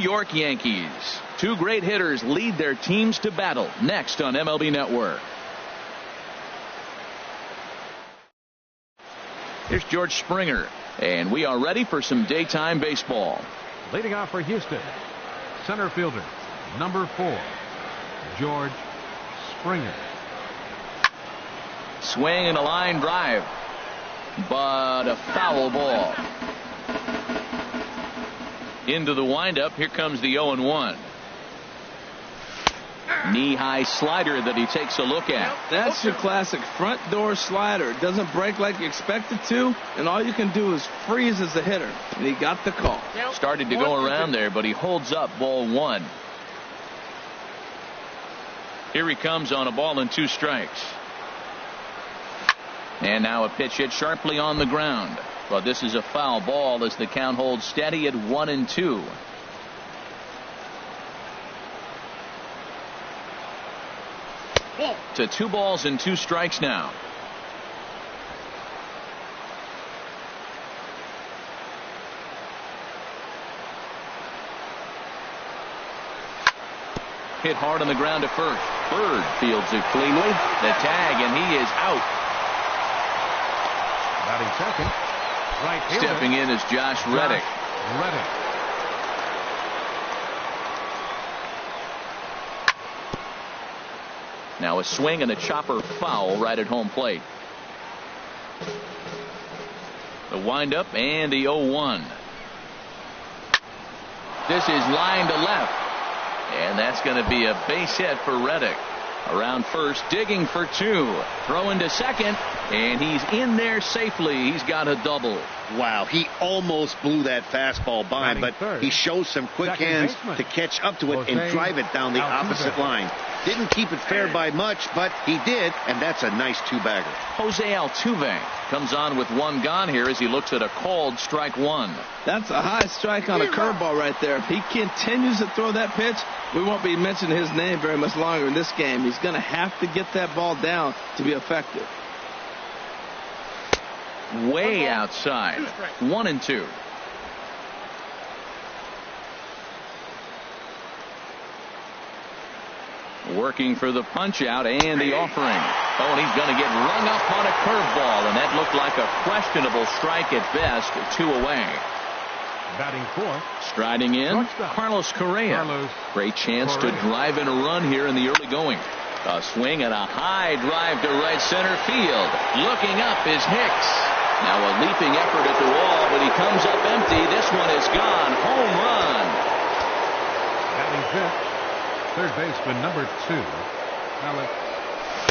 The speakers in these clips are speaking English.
York Yankees. Two great hitters lead their teams to battle next on MLB Network. Here's George Springer, and we are ready for some daytime baseball. Leading off for Houston, center fielder, number 4, George Springer. Swing and a line drive, but a foul ball. Into the windup. Here comes the 0-1. Knee-high slider that he takes a look at. That's your classic front door slider. It doesn't break like you expect it to, and all you can do is freeze as a hitter. And he got the call. Started to go around there, but he holds up ball 1. Here he comes on a ball and 2 strikes. And now a pitch hit sharply on the ground. But this is a foul ball as the count holds steady at 1-2. To 2 balls and 2 strikes now. Hit hard on the ground to first. Bird fields it cleanly. The tag, and he is out. Batting second, right fielder. Stepping in is Josh Reddick. Now a swing and a chopper foul right at home plate. The windup and the 0-1. This is line to left. And that's going to be a base hit for Reddick. Around first, digging for 2. Throwing to second, and he's in there safely. He's got a double. Wow, he almost blew that fastball by, but he shows some quick hands to catch up to it and drive it down the opposite line. Didn't keep it fair by much, but he did, and that's a nice 2-bagger. Jose Altuve comes on with 1 gone here as he looks at a called strike 1. That's a high strike on a curveball right there. If he continues to throw that pitch, we won't be mentioning his name very much longer in this game. He's going to have to get that ball down to be effective. Way outside. 1-2. Working for the punch out and the offering. Oh, and he's going to get rung up on a curveball, and that looked like a questionable strike at best. 2 away. Batting 4. Striding in, Carlos Correa. Great chance to drive in a run here in the early going. A swing and a high drive to right center field. Looking up is Hicks. Now a leaping effort at the wall, but he comes up empty. This one is gone. Home run. Batting 5th, third baseman number 2,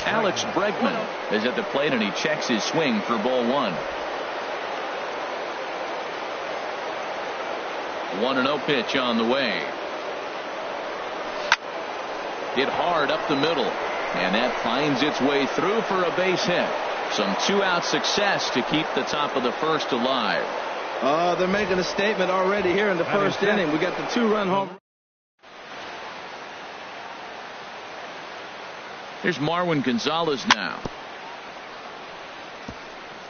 Alex Bregman is at the plate, and he checks his swing for ball 1. 1-0 pitch on the way. Hit hard up the middle, and that finds its way through for a base hit. Some 2-out success to keep the top of the first alive. They're making a statement already here in the first inning. We got the 2-run home. Here's Marwin Gonzalez now.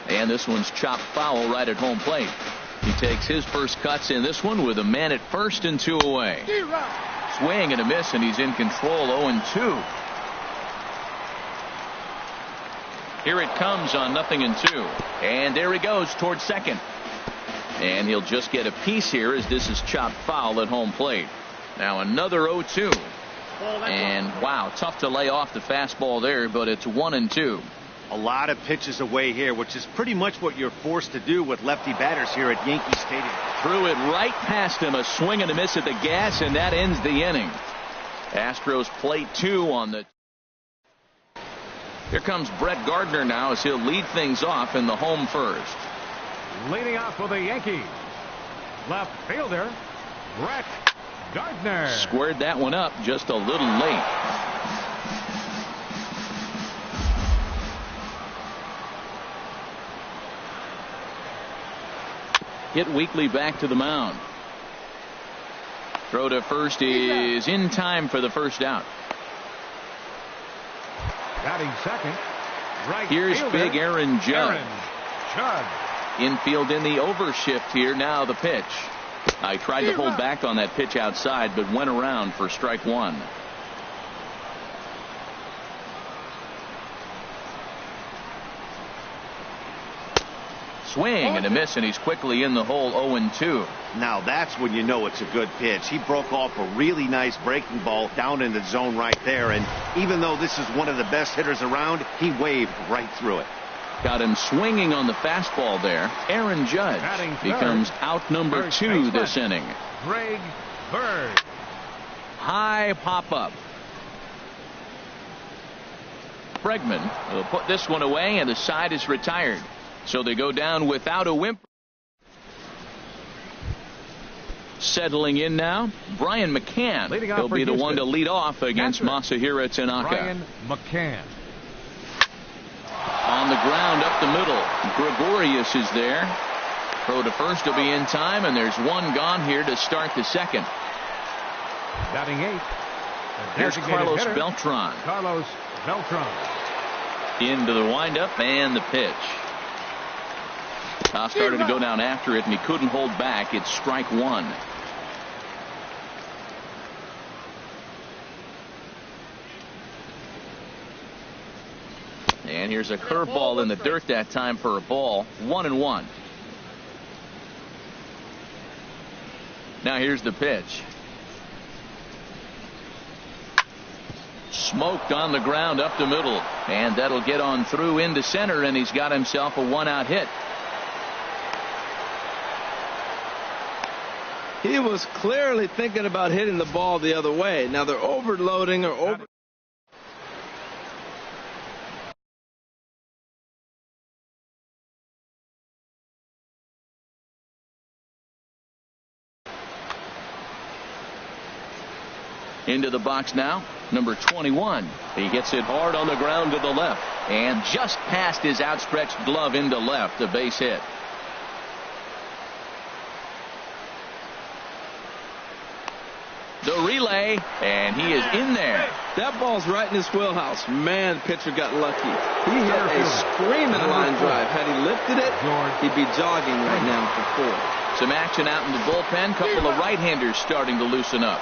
And this one's chopped foul right at home plate. He takes his first cuts in this one with a man at first and 2 away. Swing and a miss, and he's in control. 0-2. Here it comes on 0-2. And there he goes towards second. And he'll just get a piece here as this is chopped foul at home plate. Now another 0-2. And wow, tough to lay off the fastball there, but it's 1-2. A lot of pitches away here, which is pretty much what you're forced to do with lefty batters here at Yankee Stadium. Threw it right past him, a swing and a miss at the gas, and that ends the inning. Astros play 2 on the. Here comes Brett Gardner now as he'll lead things off in the home first. Leading off for the Yankees, left fielder Brett Gardner. Squared that one up just a little late. Hit weakly back to the mound. Throw to first is in time for the first out. Batting second, right Here's fielder, big Aaron Judge. Judd. Infield in the overshift here. Now the pitch. I tried to hold back on that pitch outside, but went around for strike one. Swing and a miss, and he's quickly in the hole. 0-2. Now that's when you know it's a good pitch. He broke off a really nice breaking ball down in the zone right there, and even though this is one of the best hitters around, he waved right through it. Got him swinging on the fastball there. Aaron Judge becomes out number 2 this inning. Greg Bird. High pop up. Bregman will put this one away, and the side is retired. So they go down without a whimper. Settling in now, Brian McCann. He'll be the one to lead off against Masahiro Tanaka. Brian McCann. On the ground up the middle. Gregorius is there. Throw to first will be in time, and there's one gone here to start the second. Batting 8. Here's Carlos Beltran. Carlos Beltran. Into the windup and the pitch. Started to go down after it, and he couldn't hold back. It's strike one. And here's a curveball in the dirt that time for a ball. 1-1. Now here's the pitch. Smoked on the ground up the middle, and that'll get on through into center, and he's got himself a 1-out hit. He was clearly thinking about hitting the ball the other way. Now they're overloading or over. Into the box now, number 21. He hits it hard on the ground to the left, and just past his outstretched glove into left, a base hit. The relay, and he is in there. That ball's right in his wheelhouse. Man, the pitcher got lucky. He hit a screaming line drive. Had he lifted it, he'd be jogging right now for 4. Some action out in the bullpen. Couple of right-handers starting to loosen up.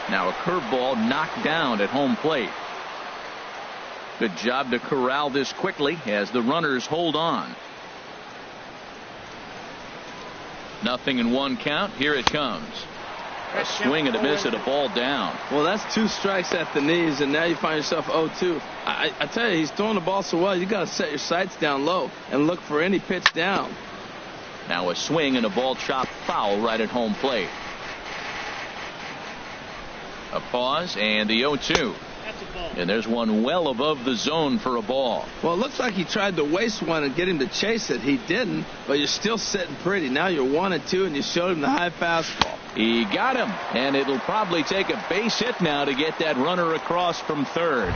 Now a curveball knocked down at home plate. Good job to corral this quickly as the runners hold on. 0-1 count. Here it comes. A swing and a miss at a ball down. Well, that's 2 strikes at the knees, and now you find yourself 0-2. I tell you, he's throwing the ball so well, you got to set your sights down low and look for any pitch down. Now a swing and a ball chopped foul right at home plate. A pause and the 0-2. And there's one well above the zone for a ball. Well, it looks like he tried to waste one and get him to chase it. He didn't, but you're still sitting pretty. Now you're 1-2, and you showed him the high fastball. He got him, and it'll probably take a base hit now to get that runner across from third.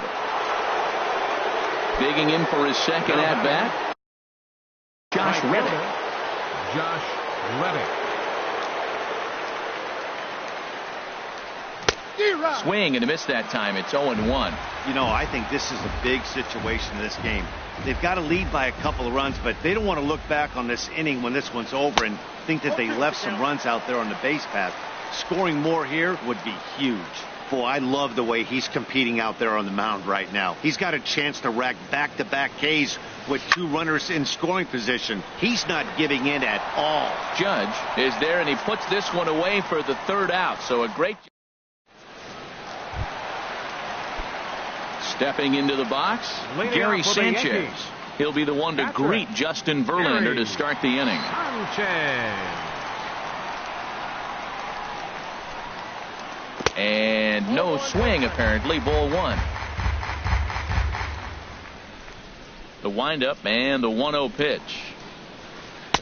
Digging in for his second at-bat, Josh Reddick. Josh Reddick. Swing and a miss that time. It's 0-1. You know, I think this is a big situation in this game. They've got to lead by a couple of runs, but they don't want to look back on this inning when this one's over and think that they left some runs out there on the base path. Scoring more here would be huge. Boy, I love the way he's competing out there on the mound right now. He's got a chance to rack back-to-back Ks with 2 runners in scoring position. He's not giving in at all. Judge is there, and he puts this one away for the 3rd out. So a great. Stepping into the box, Gary Sanchez. He'll be the one to greet Justin Verlander to start the inning. And no swing, apparently. Ball 1. The windup and the 1-0 pitch.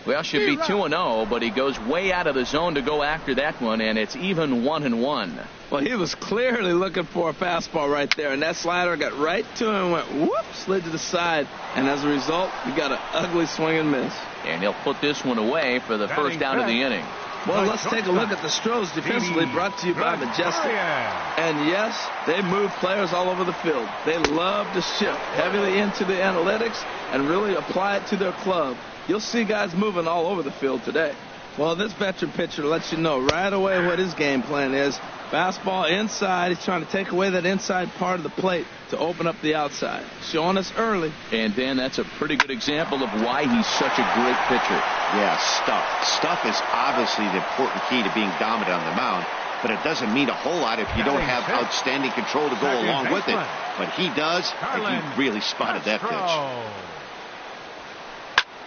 Well, should be 2-0, but he goes way out of the zone to go after that one, and it's even 1-1. Well, he was clearly looking for a fastball right there, and that slider got right to him and went whoop, slid to the side, and as a result, you got an ugly swing and miss. And he'll put this one away for the first out of the inning. Well, let's take a look at the Stros defensively, brought to you by Majestic. And yes, they move players all over the field. They love to shift heavily into the analytics and really apply it to their club. You'll see guys moving all over the field today. Well, this veteran pitcher lets you know right away what his game plan is. Fastball inside. He's trying to take away that inside part of the plate to open up the outside. Showing us early. And, Dan, that's a pretty good example of why he's such a great pitcher. Yeah, stuff. Stuff is obviously the important key to being dominant on the mound, but it doesn't mean a whole lot if you don't have outstanding control to go along with it. But he does, and he really spotted that pitch.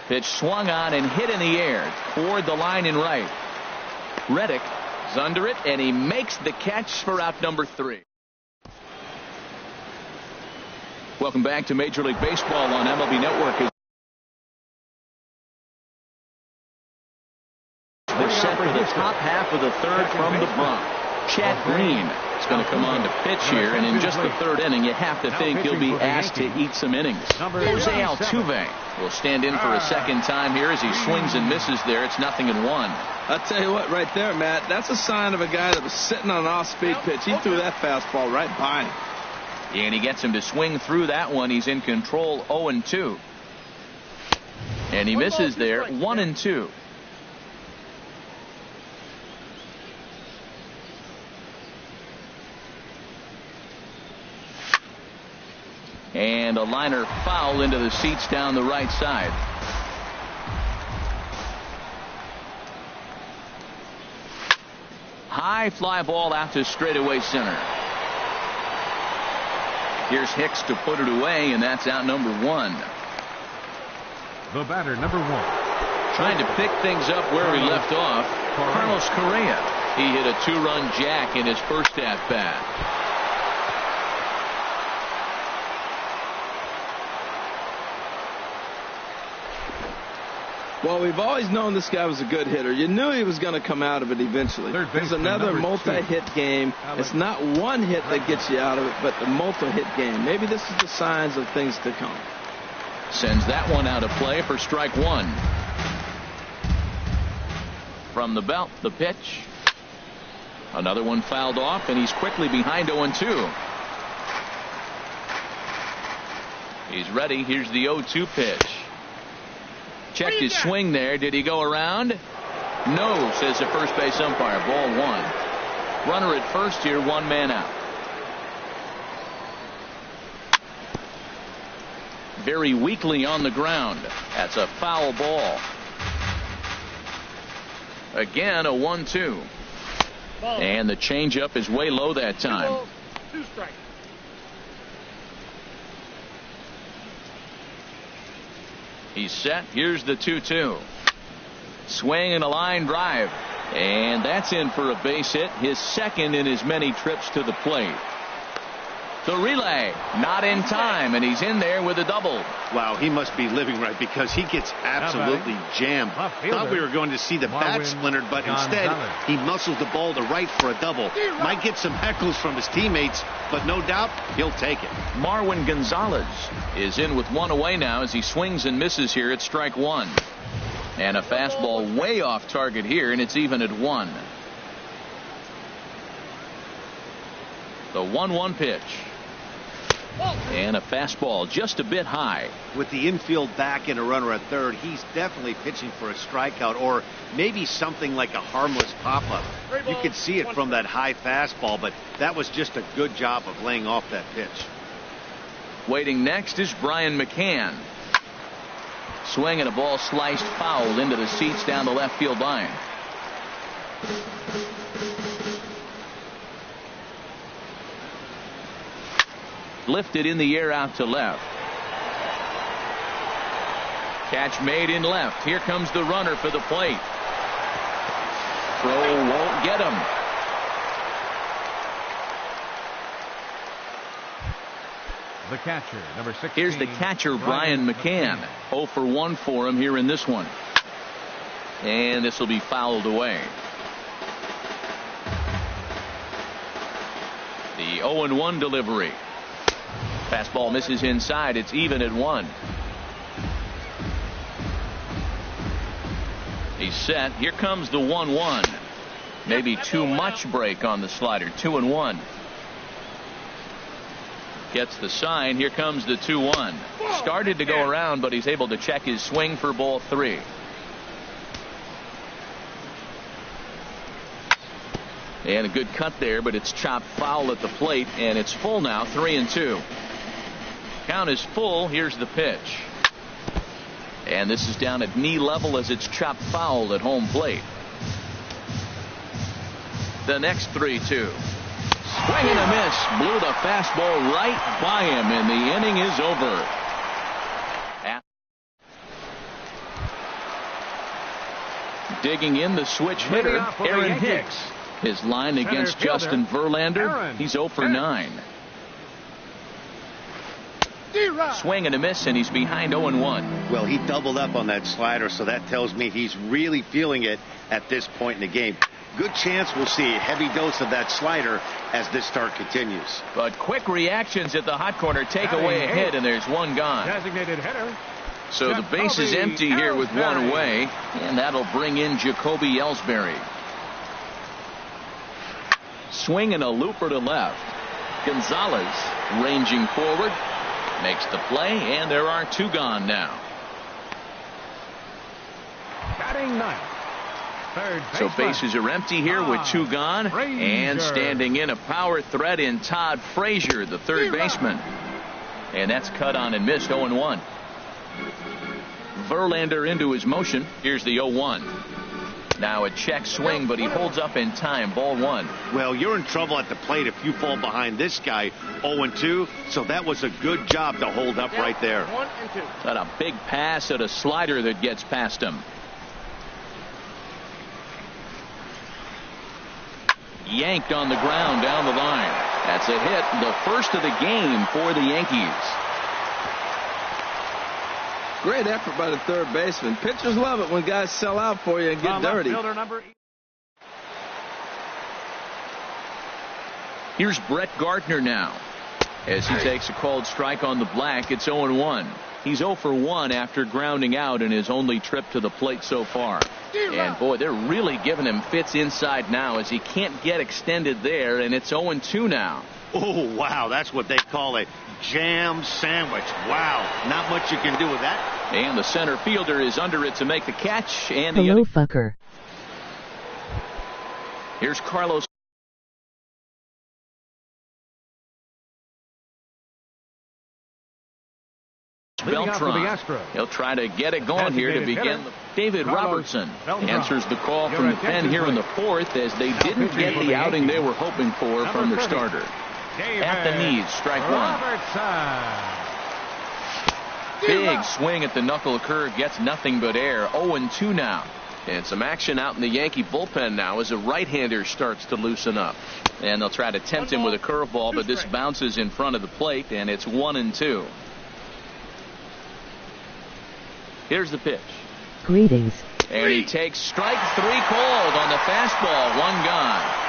Pitch swung on and hit in the air toward the line in right. Reddick is under it, and he makes the catch for out number 3. Welcome back to Major League Baseball on MLB Network. They're set for the top half of the third from the Bronx. Chad Green is going to come on to pitch here, and in just the third inning, you have to think he'll be asked to eat some innings. Jose Altuve will stand in for a second time here as he swings and misses there. It's 0-1. I'll tell you what, right there, Matt, that's a sign of a guy that was sitting on an off-speed pitch. He threw that fastball right by him. And he gets him to swing through that one. He's in control, 0-2. And he misses there, 1-2. And a liner foul into the seats down the right side. High fly ball out to straightaway center. Here's Hicks to put it away, and that's out number 1. The batter, number 1. Trying to pick things up where he left off, Carlos Correa. He hit a 2-run jack in his first at-bat. Well, we've always known this guy was a good hitter. You knew he was going to come out of it eventually. There's another multi-hit game. It's not one hit that gets you out of it, but the multi-hit game. Maybe this is the signs of things to come. Sends that one out of play for strike 1. From the belt, the pitch. Another one fouled off, and he's quickly behind 0-2. He's ready. Here's the 0-2 pitch. Checked his swing there. Did he go around? No, says the first base umpire. Ball 1. Runner at first here, 1 man out. Very weakly on the ground. That's a foul ball. Again, a 1-2. And the changeup is way low that time. 2 strikes. He's set. Here's the 2-2. Swing and a line drive. And that's in for a base hit. His second in as many trips to the plate. The relay, not in time, and he's in there with a double. Wow, he must be living right because he gets absolutely jammed. Thought we were going to see the bat splintered, but instead he muscles the ball to right for a double. Might get some heckles from his teammates, but no doubt he'll take it. Marwin Gonzalez is in with 1 away now as he swings and misses here at strike 1. And a fastball way off target here, and it's even at 1. The 1-1 pitch. And a fastball just a bit high. With the infield back and a runner at third, he's definitely pitching for a strikeout or maybe something like a harmless pop-up. You could see it from that high fastball, but that was just a good job of laying off that pitch. Waiting next is Brian McCann. Swing and a ball sliced foul into the seats down the left field line. Lifted in the air out to left. Catch made in left. Here comes the runner for the plate. Throw won't get him. The catcher, number 16. Here's the catcher, Brian McCann. 0 for 1 for him here in this one. And this will be fouled away. The 0-1 delivery. Fastball misses inside. It's even at 1. He's set. Here comes the 1-1. Maybe too much break on the slider. 2-1. Gets the sign. Here comes the 2-1. Started to go around, but he's able to check his swing for ball 3. And a good cut there, but it's chopped foul at the plate, and it's full now, 3-2. Count is full. Here's the pitch. And this is down at knee level as it's chopped foul at home plate. The next 3-2. Swing and a miss. Blew the fastball right by him, and the inning is over. Digging in, the switch hitter, Aaron Hicks. His line against Justin Verlander, he's 0 for 9. Swing and a miss, and he's behind 0-1. Well, he doubled up on that slider, so that tells me he's really feeling it at this point in the game. Good chance we'll see a heavy dose of that slider as this start continues. But quick reactions at the hot corner take away a hit, and there's one gone. Designated hitter. So the base is empty here with one away, and that'll bring in Jacoby Ellsbury. Swing and a looper to left. Gonzalez ranging forward, makes the play, and there are 2 gone now. Batting ninth. Third so bases are empty here with 2 gone, and standing in a power threat in Todd Frazier, the third baseman. And that's cut on and missed, 0-1. Verlander into his motion. Here's the 0-1. Now a check swing, but he holds up in time. Ball 1. Well, you're in trouble at the plate if you fall behind this guy. 0-2. So that was a good job to hold up right there. 1-2. Got a big pass at a slider that gets past him. Yanked on the ground down the line. That's a hit. The first of the game for the Yankees. Great effort by the third baseman. Pitchers love it when guys sell out for you and get dirty. Here's Brett Gardner now. As he takes a called strike on the black, it's 0-1. He's 0 for 1 after grounding out in his only trip to the plate so far. And boy, they're really giving him fits inside now as he can't get extended there, and it's 0-2 now. Oh, wow, that's what they call a jam sandwich. Wow, not much you can do with that. And the center fielder is under it to make the catch. And hello, fucker. Here's Carlos Beltran. He'll try to get it going here to begin. David Robertson answers the call from the pen here in the 4th as they didn't get the outing they were hoping for from their starter. At the knees, strike 1. Big swing at the knuckle curve, gets nothing but air. 0-2 now. And some action out in the Yankee bullpen now as a right-hander starts to loosen up. And they'll try to tempt him with a curveball, but this bounces in front of the plate, and it's 1-2. Here's the pitch. Greetings. And he takes strike 3 called on the fastball. 1 gone.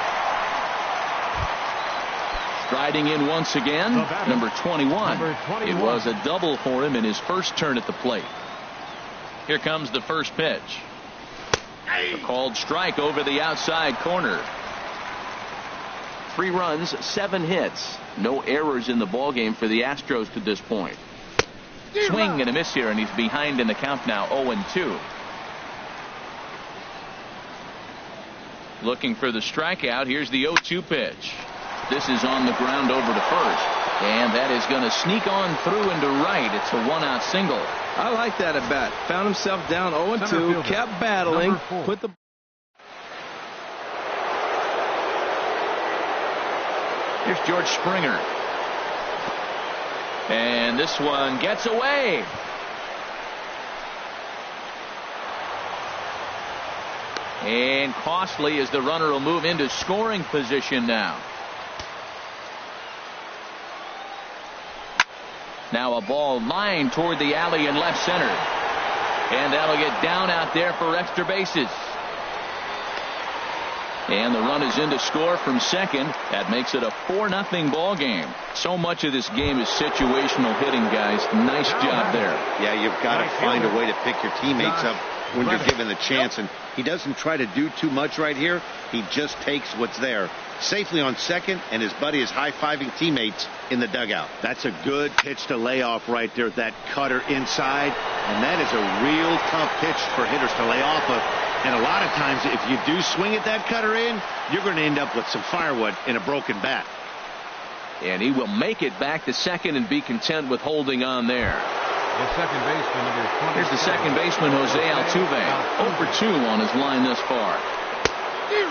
Striding in once again, number 21. It was a double for him in his first turn at the plate. Here comes the first pitch. A called strike over the outside corner. 3 runs, 7 hits. No errors in the ballgame for the Astros to this point. Swing and a miss here, and he's behind in the count now, 0-2. Looking for the strikeout. Here's the 0-2 pitch. This is on the ground over to first, and that is going to sneak on through into right. It's a 1-out single. I like that at bat. Found himself down 0-2, kept battling, put the. Here's George Springer. And this one gets away. And costly as the runner will move into scoring position now. Now a ball lined toward the alley in left center. And that'll get down out there for extra bases. And the run is in to score from second. That makes it a 4-0 ball game. So much of this game is situational hitting, guys. Nice job there. Yeah, you've got to find a way to pick your teammates up when you're given the chance. And he doesn't try to do too much right here. He just takes what's there. Safely on second, and his buddy is high-fiving teammates in the dugout. That's a good pitch to lay off right there, that cutter inside. And that is a real tough pitch for hitters to lay off of And a lot of times, if you do swing at that cutter in, you're going to end up with some firewood in a broken bat. And he will make it back to second and be content with holding on there. The second baseman, number 20. Here's the second baseman, Jose Altuve. 0 for 2 on his line thus far.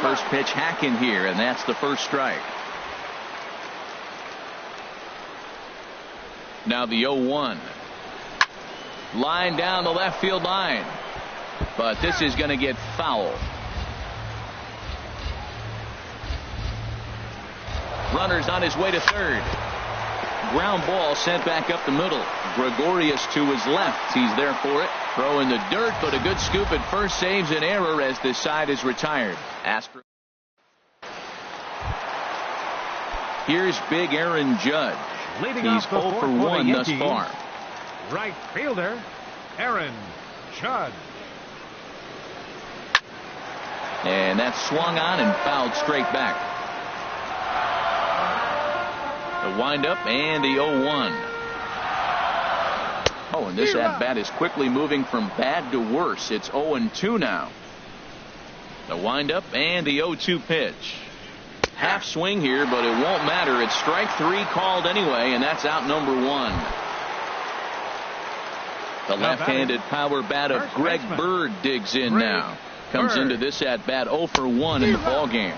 First pitch hacking here, and that's the first strike. Now the 0-1. Line down the left field line. But this is going to get foul. Runner's on his way to third. Ground ball sent back up the middle. Gregorius to his left. He's there for it. Throw in the dirt, but a good scoop at first saves an error as this side is retired. Astros. Here's big Aaron Judge. He's 0 for 1 thus far. Right fielder, Aaron Judge. And that's swung on and fouled straight back. The windup and the 0-1. Oh, and this at-bat is quickly moving from bad to worse. It's 0-2 now. The windup and the 0-2 pitch. Half swing here, but it won't matter. It's strike 3 called anyway, and that's out number 1. The left-handed power bat of Greg Bird digs in now. Comes into this at-bat 0 for 1 in the ballgame.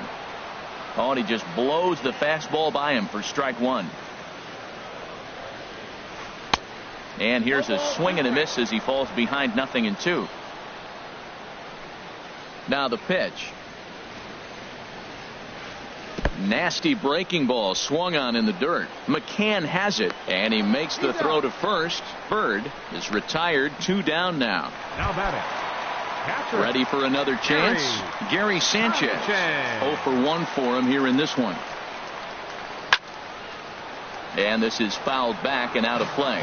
Oh, and he just blows the fastball by him for strike 1. And here's a swing and a miss as he falls behind 0-2. Now the pitch. Nasty breaking ball swung on in the dirt. McCann has it, and he makes the throw to first. Bird is retired, 2 down now. Now batting. Ready for another chance. Gary Sanchez. 0 for 1 for him here in this one. And this is fouled back and out of play.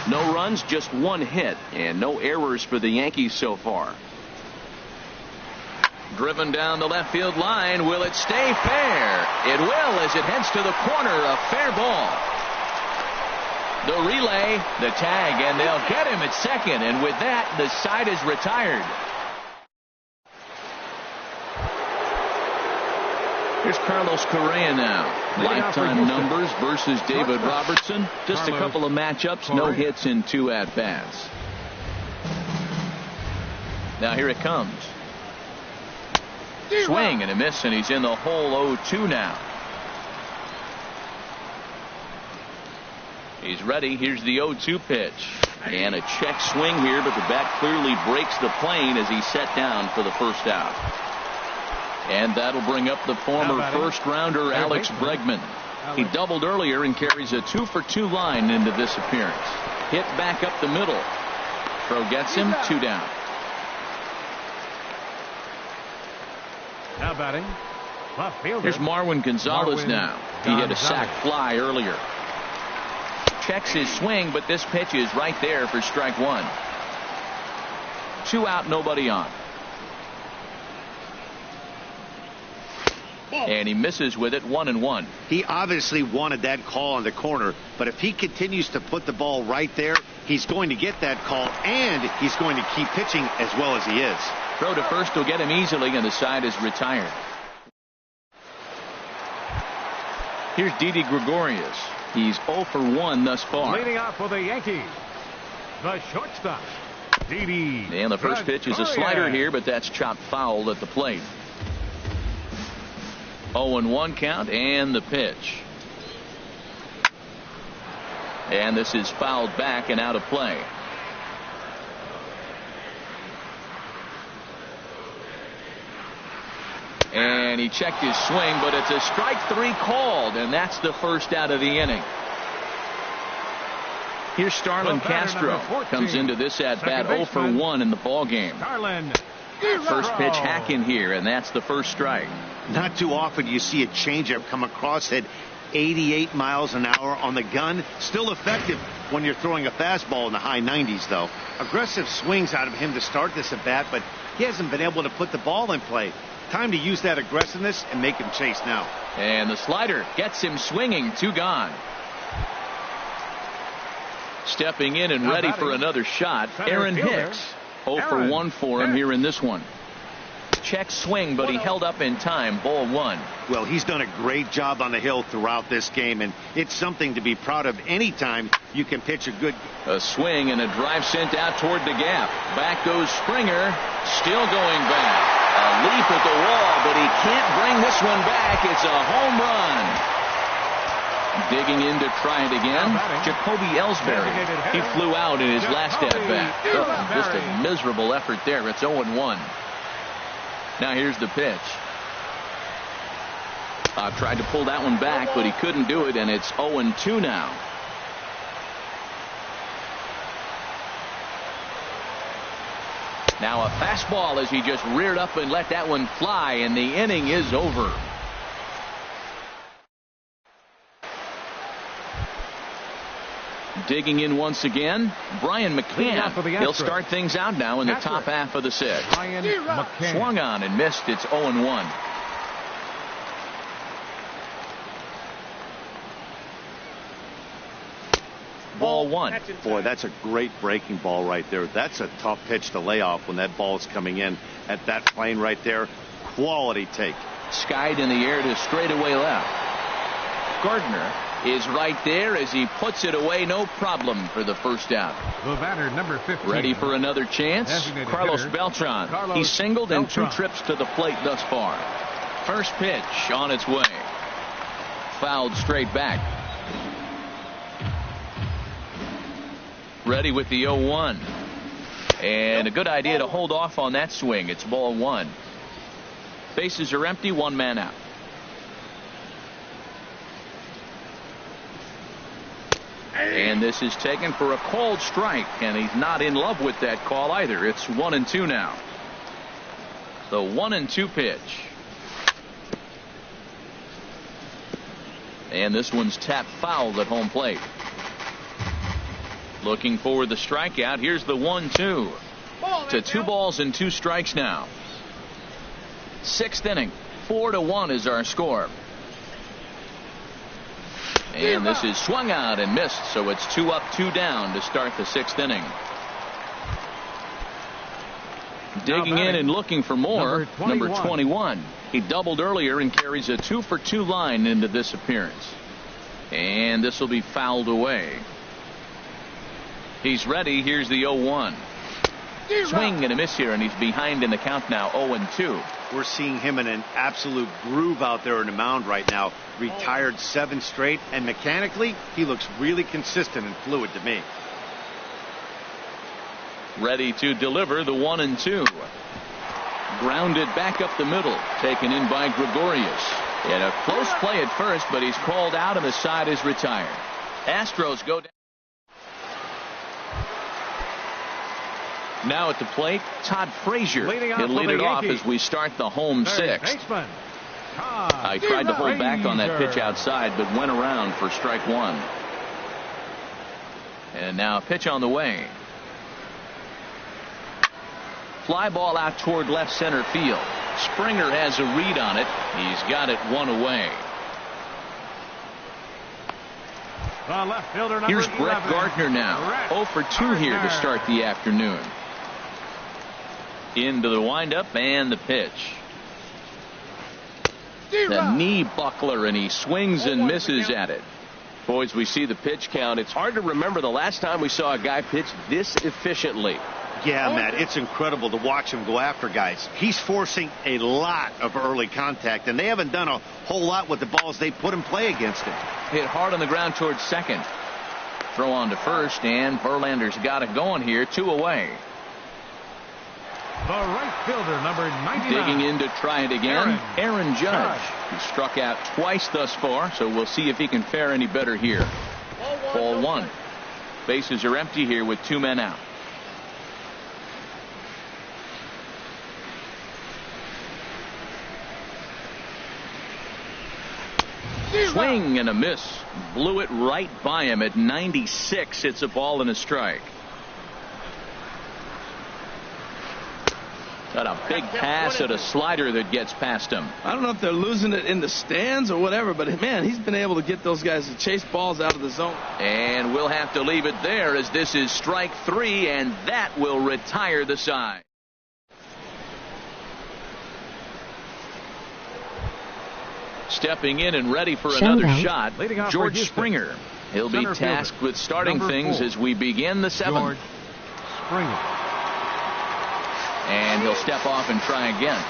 No runs, just 1 hit, and no errors for the Yankees so far. Driven down the left field line. Will it stay fair? It will as it heads to the corner. A fair ball. The relay, the tag, and they'll get him at second. And with that, the side is retired. Here's Carlos Correa now. Lifetime numbers versus David Robertson. Just a couple of matchups, no hits in 2 at-bats. Now here it comes. Swing and a miss, and he's in the hole 0-2 now. He's ready. Here's the 0-2 pitch. And a check swing here, but the bat clearly breaks the plane as he's set down for the first out. And that'll bring up the former first-rounder Alex Bregman. He doubled earlier and carries a 2 for 2 line into this appearance. Hit back up the middle. Throw gets him, 2 down. Now batting. Here's Marwin Gonzalez now. He hit a sac fly earlier. Checks his swing, but this pitch is right there for strike 1. 2 out, nobody on. And he misses with it, 1-1. He obviously wanted that call on the corner, but if he continues to put the ball right there, he's going to get that call, and he's going to keep pitching as well as he is. Throw to first will get him easily, and the side is retired. Here's Didi Gregorius. He's 0 for 1 thus far. Leading off for the Yankees, the shortstop, Didi. And the first pitch is a slider here, but that's chopped foul at the plate. 0-1 count, and the pitch. And this is fouled back and out of play. And he checked his swing, but it's a strike 3 called, and that's the first out of the inning. Here's Starlin Castro. Comes into this at-bat 0 for 1 in the ballgame. First pitch hacking here, and that's the first strike. Not too often you see a changeup come across at 88 miles an hour on the gun. Still effective when you're throwing a fastball in the high 90s, though. Aggressive swings out of him to start this at-bat, but he hasn't been able to put the ball in play. Time to use that aggressiveness and make him chase now. And the slider gets him swinging, 2 gone. Stepping in and ready for another shot, Aaron Hicks. 0 for 1 for him here in this one. Check swing, but he held up in time. Ball one. Well, he's done a great job on the hill throughout this game, and it's something to be proud of anytime you can pitch a good. A swing and a drive sent out toward the gap. Back goes Springer. Still going back. A leap at the wall, but he can't bring this one back. It's a home run. Digging in to try it again, Jacoby Ellsbury. He flew out in his last at-bat. Just a miserable effort there. It's 0-1. Now here's the pitch. Tried to pull that one back, but he couldn't do it, and it's 0-2 now. Now a fastball as he just reared up and let that one fly, and the inning is over. Digging in once again, Brian McCann. He'll start things out now in the top half of the sixth. Swung on and missed. It's 0-1. Ball one. Boy, that's a great breaking ball right there. That's a tough pitch to lay off when that ball is coming in at that plane right there. Quality take. Skied in the air to straightaway left. Gardner is right there as he puts it away. No problem for the first out. The batter, number 15. Ready for another chance. Carlos Beltran. He's singled and 2 trips to the plate thus far. First pitch on its way. Fouled straight back. Ready with the 0-1. And a good idea to hold off on that swing. It's ball one. Bases are empty. 1 man out. And this is taken for a called strike, and he's not in love with that call either. It's 1-2 now. The 1-2 pitch. And this one's tapped foul at home plate. Looking for the strikeout. Here's the 1-2. To 2 balls and 2 strikes now. 6th inning. 4-1 is our score. And this is swung out and missed, so it's 2 up, 2 down to start the 6th inning. Digging in and looking for more, number 21. He doubled earlier and carries a 2-for-2 line into this appearance. And this will be fouled away. He's ready. Here's the 0-1. Swing and a miss here, and he's behind in the count now, 0-2. We're seeing him in an absolute groove out there in the mound right now. Retired 7 straight, and mechanically, he looks really consistent and fluid to me. Ready to deliver the 1-2. Grounded back up the middle, taken in by Gregorius. And a close play at first, but he's called out and the side is retired. Astros go down. Now at the plate, Todd Frazier. He'll lead it off as we start the home 6th. I tried to hold back on that pitch outside, but went around for strike 1. And now a pitch on the way. Fly ball out toward left center field. Springer has a read on it. He's got it 1 away. Here's Brett Gardner now. 0 for 2 here to start the afternoon. Into the windup and the pitch. The knee buckler, and he swings and misses at it. Boys, we see the pitch count. It's hard to remember the last time we saw a guy pitch this efficiently. Yeah, Matt, it's incredible to watch him go after guys. He's forcing a lot of early contact, and they haven't done a whole lot with the balls they put in play against him. Hit hard on the ground towards second. Throw on to first, and Verlander's got it going here. 2 away. The right fielder, number 99. Digging in to try it again, Aaron Judge. He struck out twice thus far, so we'll see if he can fare any better here. Ball 1. Bases are empty here with 2 men out. Swing and a miss. Blew it right by him at 96. It's a ball and a strike. Got a big pass at a slider that gets past him. I don't know if they're losing it in the stands or whatever, but man, he's been able to get those guys to chase balls out of the zone. And we'll have to leave it there as this is strike 3, and that will retire the side. Stepping in and ready for another shot, George for Springer. He'll be tasked with starting things as we begin the 7th. George Springer. And he'll step off and try again.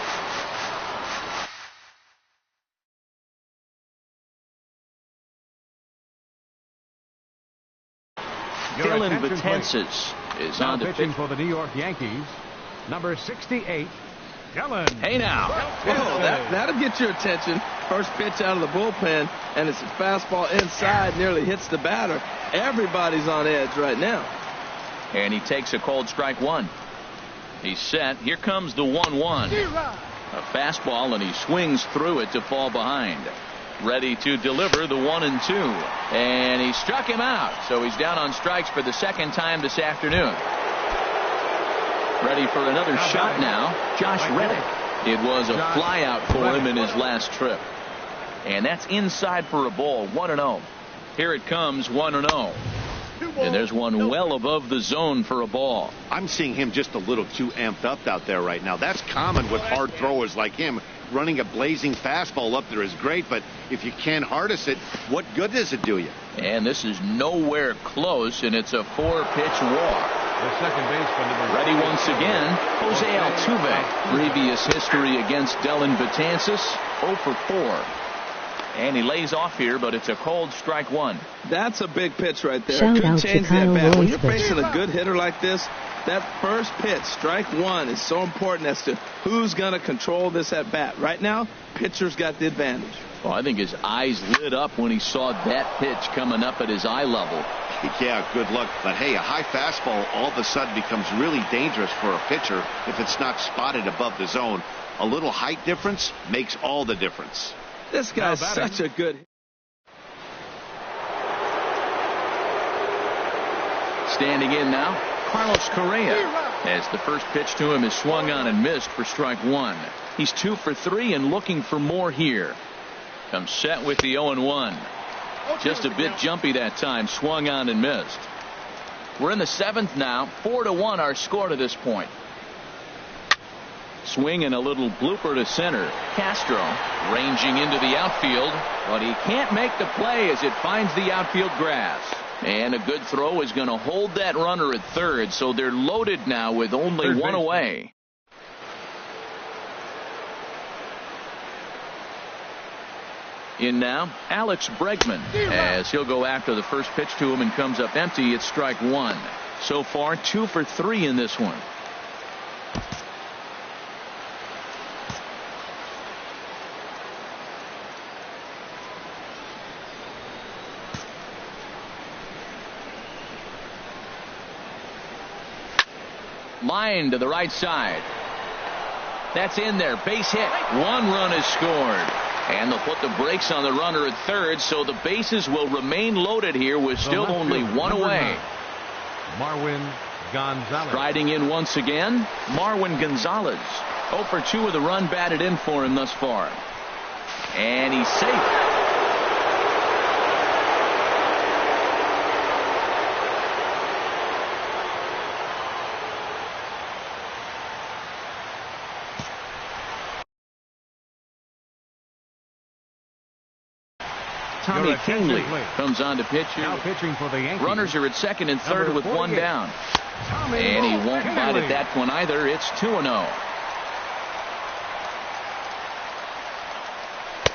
Dylan Betances is on to pitching for the New York Yankees. Number 68, Dylan. Hey now. Whoa, that'll get your attention. First pitch out of the bullpen, and it's a fastball inside, nearly hits the batter. Everybody's on edge right now. And he takes a cold strike 1. He's set. Here comes the 1-1. A fastball, and he swings through it to fall behind. Ready to deliver the 1-2. And he struck him out. So he's down on strikes for the second time this afternoon. Ready for another shot now, Josh Reddick. It was a fly out for him in his last trip. And that's inside for a ball, 1-0. Here it comes, 1-0. And there's one well above the zone for a ball. I'm seeing him just a little too amped up out there right now. That's common with hard throwers like him. Running a blazing fastball up there is great, but if you can't harness it, what good does it do you? And this is nowhere close, and it's a 4-pitch walk. The second baseman. Ready once again, Jose Altuve. Previous history against Dylan Betances, 0 for 4. And he lays off here, but it's a cold strike 1. That's a big pitch right there. Could change that bat. When you're facing a good hitter like this, that first pitch, strike 1, is so important as to who's going to control this at bat. Right now, pitcher's got the advantage. Well, I think his eyes lit up when he saw that pitch coming up at his eye level. Yeah, good luck. But hey, a high fastball all of a sudden becomes really dangerous for a pitcher if it's not spotted above the zone. A little height difference makes all the difference. This guy's such a good. Standing in now, Carlos Correa, as the first pitch to him is swung on and missed for strike 1. He's 2 for 3 and looking for more here. Comes set with the 0-1. Just a bit jumpy that time, swung on and missed. We're in the 7th now, 4-1 our score to this point. Swing and a little blooper to center. Castro ranging into the outfield, but he can't make the play as it finds the outfield grass. And a good throw is going to hold that runner at third, so they're loaded now with only one away. In now, Alex Bregman, as he'll go after the first pitch to him and comes up empty. It's strike 1. So far, 2 for 3 in this one. Line to the right side. That's in there. Base hit. 1 run is scored. And they'll put the brakes on the runner at third, so the bases will remain loaded here with still only 1 away. Marwin Gonzalez. Striding in once again, Marwin Gonzalez. 0 for 2 with a run batted in for him thus far. And he's safe. Tommy Kingley comes on to pitch here. Now pitching for the Yankees. Runners are at second and third with 1 down. And he won't bite at that one either. It's 2-0.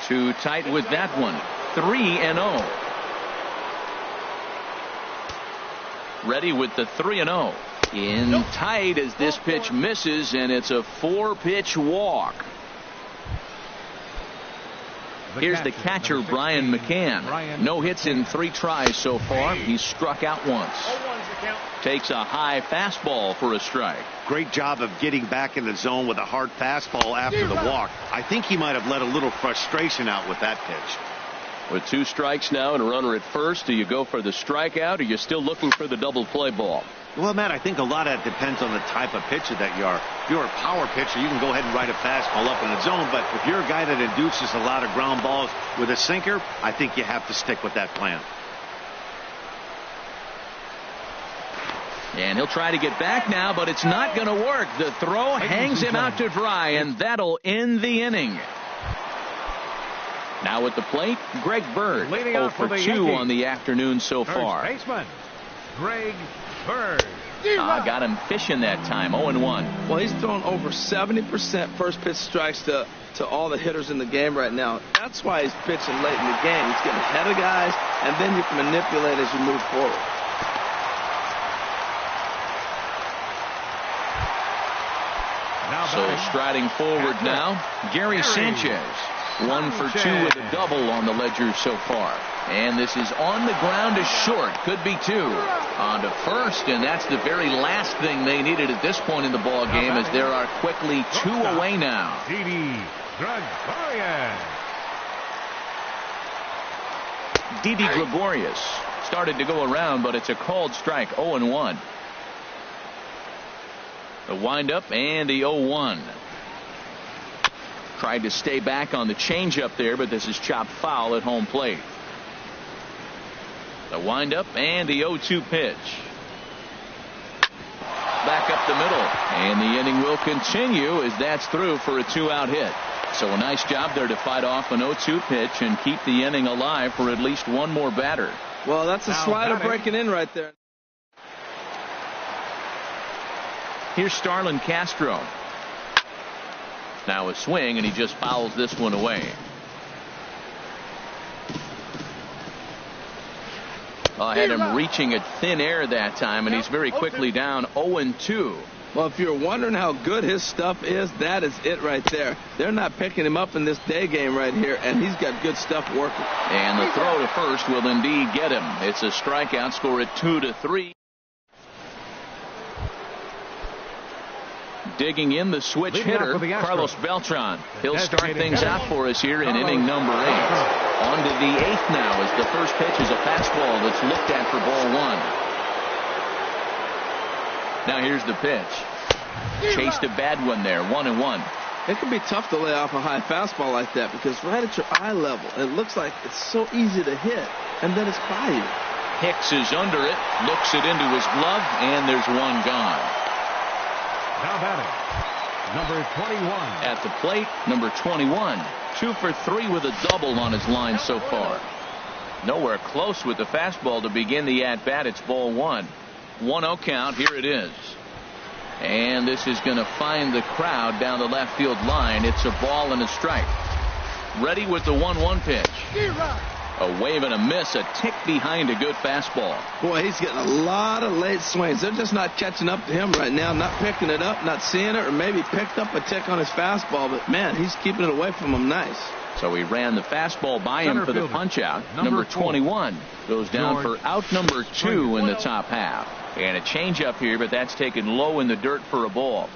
Too tight with that one. 3-0. Ready with the 3-0. In tight as this pitch misses, and it's a 4-pitch walk. Here's the catcher, Brian McCann. No hits in 3 tries so far. He's struck out once. Takes a high fastball for a strike. Great job of getting back in the zone with a hard fastball after the walk. I think he might have let a little frustration out with that pitch. With 2 strikes now and a runner at first, do you go for the strikeout, or are you still looking for the double play ball? Well, Matt, I think a lot of that depends on the type of pitcher that you are. If you're a power pitcher, you can go ahead and ride a fastball up in the zone. But if you're a guy that induces a lot of ground balls with a sinker, I think you have to stick with that plan. And he'll try to get back now, but it's not going to work. The throw hangs him out to dry, and that'll end the inning. Now at the plate, Greg Bird. Leading 0 off for for the 2 Yankees. on the afternoon so far. First baseman, Greg Bird. Got him fishing that time. 0-1. Well, he's thrown over 70% first pitch strikes to all the hitters in the game right now. That's why he's pitching late in the game. He's getting ahead of guys, and then you can manipulate as you move forward. So striding forward now, Gary Sanchez. 1 for 2 with a double on the ledger so far. And this is on the ground to short. Could be 2. On to first, and that's the very last thing they needed at this point in the ball game, as there are quickly 2 away now. Didi Gregorius started to go around, but it's a called strike. 0-1. The windup and the 0-1. Tried to stay back on the changeup there, but this is chopped foul at home plate. The windup and the 0-2 pitch. Back up the middle, and the inning will continue as that's through for a 2-out hit. So a nice job there to fight off an 0-2 pitch and keep the inning alive for at least one more batter. Well, that's a slider breaking in right there. Here's Starlin Castro. Now a swing, and he just fouls this one away. I had him reaching at thin air that time, and he's very quickly down 0-2. Well, if you're wondering how good his stuff is, that is it right there. They're not picking him up in this day game right here, and he's got good stuff working. And the throw to first will indeed get him. It's a strikeout, score at 2-3. Digging in the switch hitter, Carlos Beltran. He'll start things out for us here in inning number 8. On to the 8th now, as the first pitch is a fastball that's looked at for ball 1. Now here's the pitch. Chased a bad one there, 1-1. It can be tough to lay off a high fastball like that, because right at your eye level, it looks like it's so easy to hit, and then it's by you. Hicks is under it, looks it into his glove, and there's one gone. Now batting, number 21. At the plate, number 21. 2 for 3 with a double on his line so far. Nowhere close with the fastball to begin the at-bat. It's ball 1. 1-0 count. Here it is. And this is going to find the crowd down the left field line. It's a ball and a strike. Ready with the 1-1 pitch. A wave and a miss, a tick behind a good fastball. Boy, he's getting a lot of late swings. They're just not catching up to him right now, not picking it up, not seeing it, or maybe picked up a tick on his fastball. But, man, he's keeping it away from him nice. So he ran the fastball by him for the punch-out. Number 21 goes down for out number 2 in the top half. And a changeup here, but that's taken low in the dirt for a ball.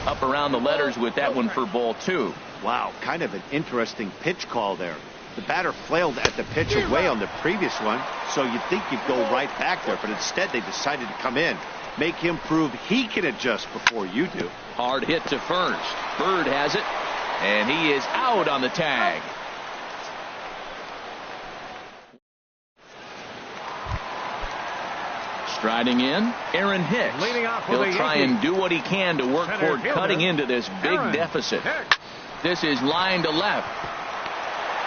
Up around the letters with that one for ball 2. Wow, kind of an interesting pitch call there. The batter flailed at the pitch away on the previous one, so you'd think you'd go right back there, but instead they decided to come in. Make him prove he can adjust before you do. Hard hit to first. Bird has it, and he is out on the tag. Striding in, Aaron Hicks. He'll try and do what he can to work toward cutting into this big deficit. This is line to left.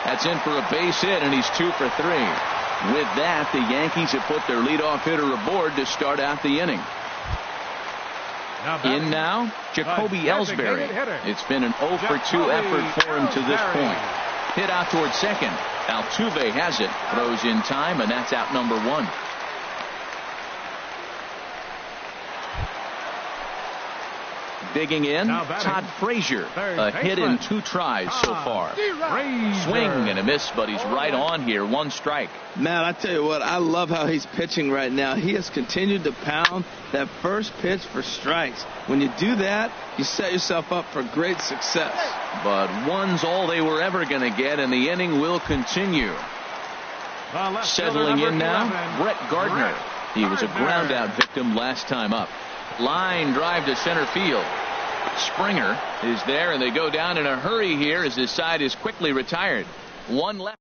That's in for a base hit, and he's 2 for 3. With that, the Yankees have put their leadoff hitter aboard to start out the inning. In now, Jacoby Ellsbury. It's been an 0 for 2 effort for him to this point. Hit out toward second. Altuve has it, throws in time, and that's out number 1. Digging in, Todd Frazier. A hit in 2 tries so far. Swing and a miss, but he's right on here. 1 strike. Man, I tell you what, I love how he's pitching right now. He has continued to pound that first pitch for strikes. When you do that, you set yourself up for great success. But 1's all they were ever going to get, and the inning will continue. Settling in now, Brett Gardner. He was a ground out victim last time up. Line drive to center field. Springer is there, and they go down in a hurry here as his side is quickly retired. 1 left.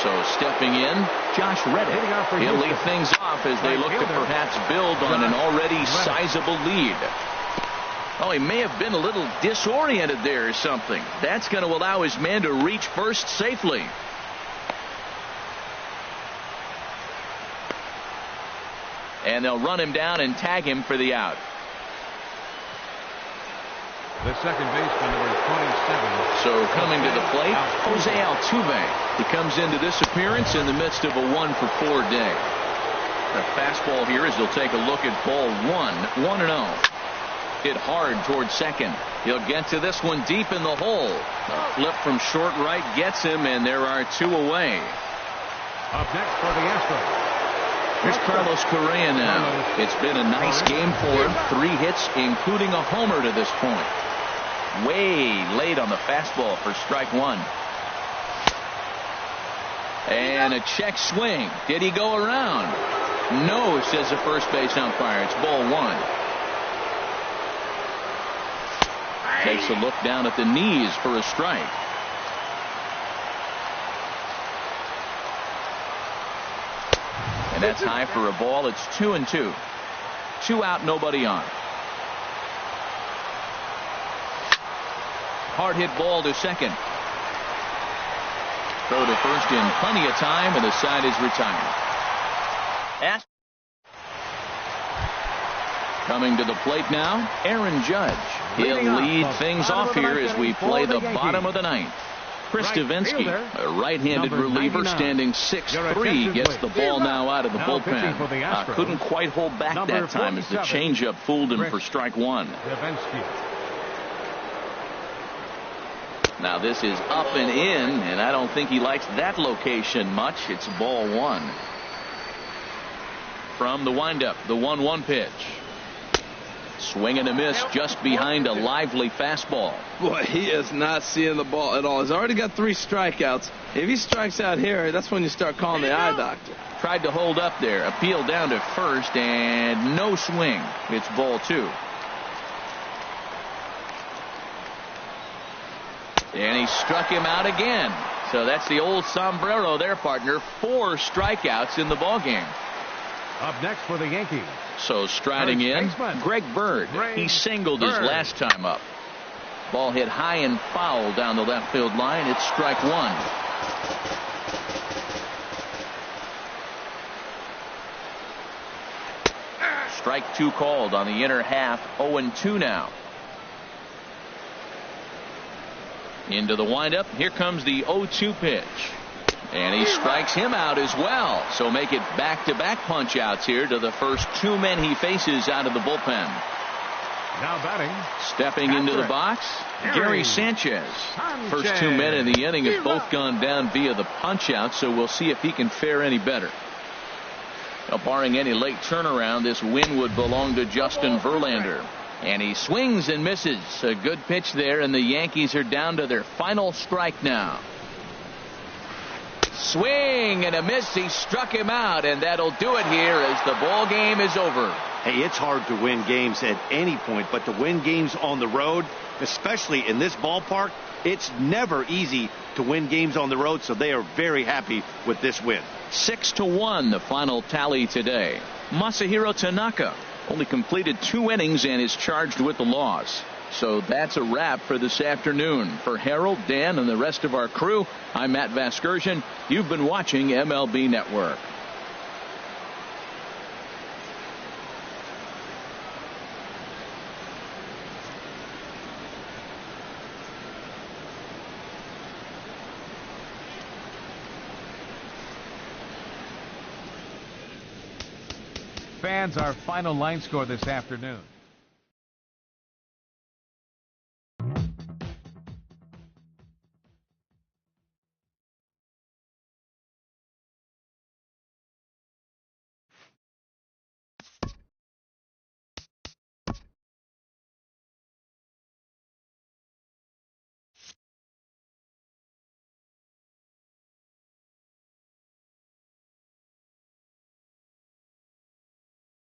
So stepping in, Josh Reddick. He'll lead things off as they look to perhaps build on an already sizable lead. Oh, he may have been a little disoriented there or something. That's going to allow his man to reach first safely. And they'll run him down and tag him for the out. The second baseman, number 27. So coming to the plate, Jose Altuve. He comes into this appearance in the midst of a 1-for-4 day. The fastball here as he'll take a look at ball 1-0. Hit hard towards second. He'll get to this one deep in the hole. A flip from short right gets him, and there are 2 away. Up next for the Astros. Here's Carlos Correa now. It's been a nice game for him. 3 hits, including a homer to this point. Way late on the fastball for strike 1. And a check swing. Did he go around? No, says the first base umpire. It's ball 1. Takes a look down at the knees for a strike. And that's high for a ball. It's 2-2. 2 out, nobody on. Hard hit ball to second. Throw to first in plenty of time, and the side is retired. Coming to the plate now, Aaron Judge. He'll lead things off here as we play the bottom of the 9th. Chris Davinsky, a right-handed reliever standing 6'3", gets the ball now out of the bullpen. Couldn't quite hold back that time as the changeup fooled him for strike 1. Now this is up and in, and I don't think he likes that location much. It's ball 1. From the windup, the 1-1 pitch. Swing and a miss just behind a lively fastball. Boy, he is not seeing the ball at all. He's already got 3 strikeouts. If he strikes out here, that's when you start calling the eye doctor. Tried to hold up there. Appeal down to first, and no swing. It's ball 2. And he struck him out again. So that's the old sombrero there, partner. 4 strikeouts in the ballgame. Up next for the Yankees. So striding in, Greg Bird. He singled his last time up. Ball hit high and foul down the left field line. It's strike 1. Strike 2 called on the inner half. 0-2 now. Into the windup. Here comes the 0-2 pitch. And he strikes him out as well. So make it back-to-back punch-outs here to the first 2 men he faces out of the bullpen. Now batting. Stepping into the box, Gary Sanchez. First 2 men in the inning have both gone down via the punch-out, so we'll see if he can fare any better. Now, barring any late turnaround, this win would belong to Justin Verlander. And he swings and misses. A good pitch there, and the Yankees are down to their final strike now. Swing and a miss. He struck him out, and that'll do it here as the ball game is over. Hey, it's hard to win games at any point, but to win games on the road, especially in this ballpark, it's never easy to win games on the road, so they are very happy with this win. 6-1 the final tally today. Masahiro Tanaka only completed 2 innings and is charged with the loss. So that's a wrap for this afternoon. For Harold, Dan, and the rest of our crew, I'm Matt Vasgersian. You've been watching MLB Network. Fans, our final line score this afternoon.